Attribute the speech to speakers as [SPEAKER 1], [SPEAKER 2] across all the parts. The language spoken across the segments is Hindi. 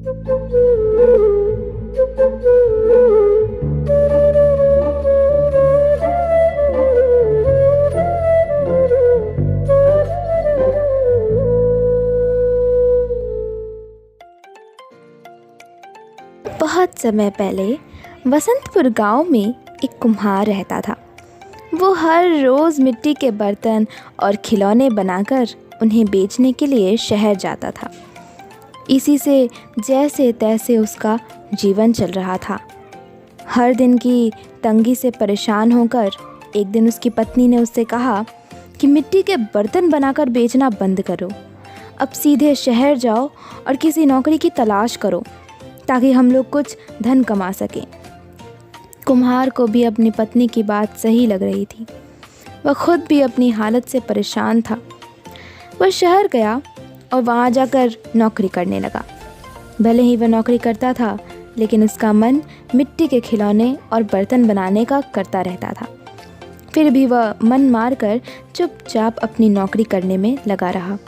[SPEAKER 1] बहुत समय पहले वसंतपुर गांव में एक कुम्हार रहता था। वो हर रोज़ मिट्टी के बर्तन और खिलौने बनाकर उन्हें बेचने के लिए शहर जाता था। इसी से जैसे तैसे उसका जीवन चल रहा था। हर दिन की तंगी से परेशान होकर एक दिन उसकी पत्नी ने उससे कहा कि मिट्टी के बर्तन बनाकर बेचना बंद करो, अब सीधे शहर जाओ और किसी नौकरी की तलाश करो ताकि हम लोग कुछ धन कमा सकें। कुम्हार को भी अपनी पत्नी की बात सही लग रही थी। वह खुद भी अपनी हालत से परेशान था। वह शहर गया और वहाँ जाकर नौकरी करने लगा। भले ही वह नौकरी करता था, लेकिन उसका मन मिट्टी के खिलौने और बर्तन बनाने का करता रहता था। फिर भी वह मन मारकर चुपचाप अपनी नौकरी करने में लगा रहा।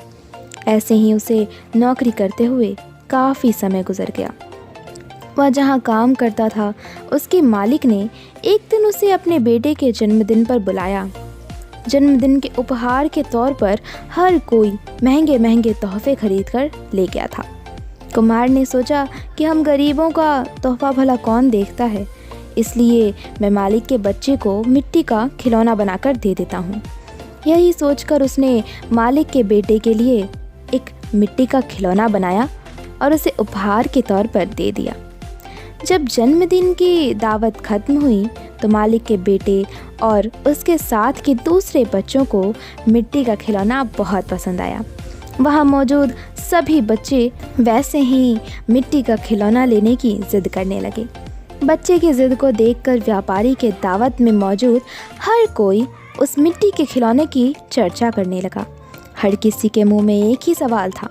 [SPEAKER 1] ऐसे ही उसे नौकरी करते हुए काफ़ी समय गुजर गया। वह जहाँ काम करता था, उसके मालिक ने एक दिन उसे अपने बेटे के जन्मदिन पर बुलाया। जन्मदिन के उपहार के तौर पर हर कोई महंगे महंगे तोहफे खरीद कर ले गया था। कुम्हार ने सोचा कि हम गरीबों का तोहफा भला कौन देखता है, इसलिए मैं मालिक के बच्चे को मिट्टी का खिलौना बनाकर दे देता हूँ। यही सोचकर उसने मालिक के बेटे के लिए एक मिट्टी का खिलौना बनाया और उसे उपहार के तौर पर दे दिया। जब जन्मदिन की दावत खत्म हुई तो मालिक के बेटे और उसके साथ के दूसरे बच्चों को मिट्टी का खिलौना बहुत पसंद आया। वहाँ मौजूद सभी बच्चे वैसे ही मिट्टी का खिलौना लेने की ज़िद करने लगे। बच्चे की ज़िद को देखकर व्यापारी के दावत में मौजूद हर कोई उस मिट्टी के खिलौने की चर्चा करने लगा। हर किसी के मुंह में एक ही सवाल था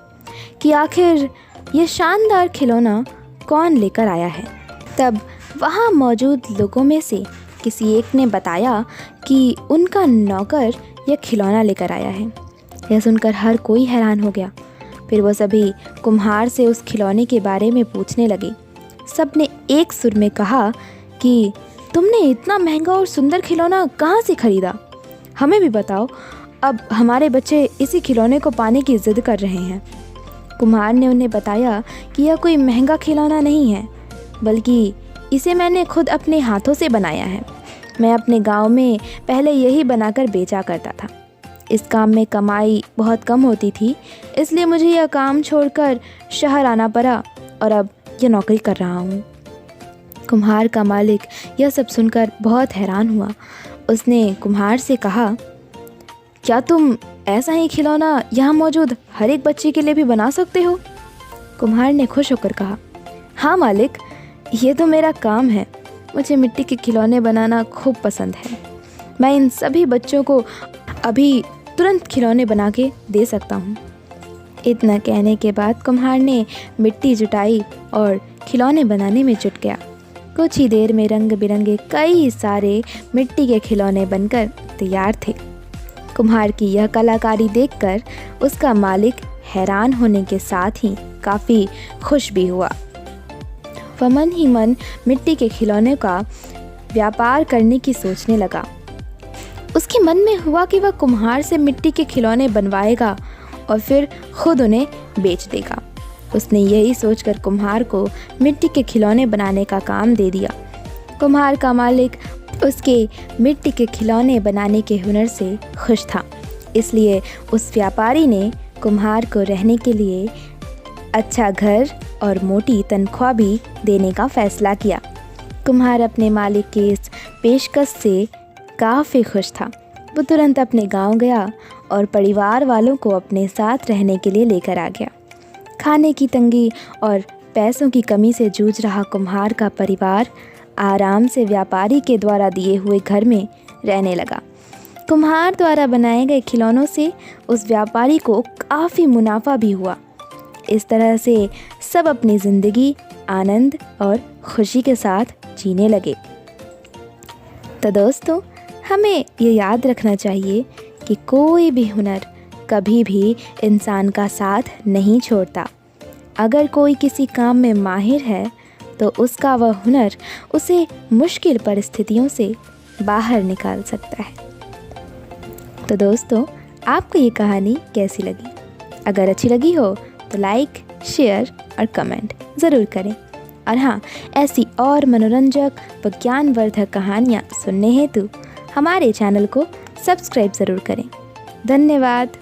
[SPEAKER 1] कि आखिर ये शानदार खिलौना कौन लेकर आया है। तब वहाँ मौजूद लोगों में से किसी एक ने बताया कि उनका नौकर यह खिलौना लेकर आया है। यह सुनकर हर कोई हैरान हो गया। फिर वो सभी कुम्हार से उस खिलौने के बारे में पूछने लगे। सब ने एक सुर में कहा कि तुमने इतना महंगा और सुंदर खिलौना कहाँ से खरीदा? हमें भी बताओ, अब हमारे बच्चे इसी खिलौने को पाने की ज़िद कर रहे हैं। कुम्हार ने उन्हें बताया कि यह कोई महंगा खिलौना नहीं है, बल्कि इसे मैंने खुद अपने हाथों से बनाया है। मैं अपने गांव में पहले यही बनाकर बेचा करता था। इस काम में कमाई बहुत कम होती थी, इसलिए मुझे यह काम छोड़कर शहर आना पड़ा और अब यह नौकरी कर रहा हूँ। कुम्हार का मालिक यह सब सुनकर बहुत हैरान हुआ। उसने कुम्हार से कहा, क्या तुम ऐसा ही खिलौना यहाँ मौजूद हर एक बच्चे के लिए भी बना सकते हो? कुम्हार ने खुश होकर कहा, हाँ मालिक, ये तो मेरा काम है। मुझे मिट्टी के खिलौने बनाना खूब पसंद है। मैं इन सभी बच्चों को अभी तुरंत खिलौने बना के दे सकता हूँ। इतना कहने के बाद कुम्हार ने मिट्टी जुटाई और खिलौने बनाने में जुट गया। कुछ ही देर में रंग बिरंगे कई सारे मिट्टी के खिलौने बनकर तैयार थे। कुम्हार की यह कलाकारी देखकर उसका मालिक हैरान होने के साथ ही काफ़ी खुश भी हुआ। वह मन ही मन मिट्टी के खिलौने का व्यापार करने की सोचने लगा। उसके मन में हुआ कि वह कुम्हार से मिट्टी के खिलौने बनवाएगा और फिर खुद उन्हें बेच देगा। उसने यही सोचकर कुम्हार को मिट्टी के खिलौने बनाने का काम दे दिया। कुम्हार का मालिक उसके मिट्टी के खिलौने बनाने के हुनर से खुश था, इसलिए उस व्यापारी ने कुम्हार को रहने के लिए अच्छा घर और मोटी तनख्वाह भी देने का फैसला किया। कुम्हार अपने मालिक की इस पेशकश से काफ़ी खुश था। वो तुरंत अपने गांव गया और परिवार वालों को अपने साथ रहने के लिए लेकर आ गया। खाने की तंगी और पैसों की कमी से जूझ रहा कुम्हार का परिवार आराम से व्यापारी के द्वारा दिए हुए घर में रहने लगा। कुम्हार द्वारा बनाए गए खिलौनों से उस व्यापारी को काफ़ी मुनाफा भी हुआ। इस तरह से सब अपनी ज़िंदगी आनंद और खुशी के साथ जीने लगे। तो दोस्तों, हमें ये याद रखना चाहिए कि कोई भी हुनर कभी भी इंसान का साथ नहीं छोड़ता। अगर कोई किसी काम में माहिर है तो उसका वह हुनर उसे मुश्किल परिस्थितियों से बाहर निकाल सकता है। तो दोस्तों, आपको ये कहानी कैसी लगी? अगर अच्छी लगी हो तो लाइक, शेयर और कमेंट ज़रूर करें। और हाँ, ऐसी और मनोरंजक व ज्ञानवर्धक कहानियाँ सुनने हेतु हमारे चैनल को सब्सक्राइब ज़रूर करें। धन्यवाद।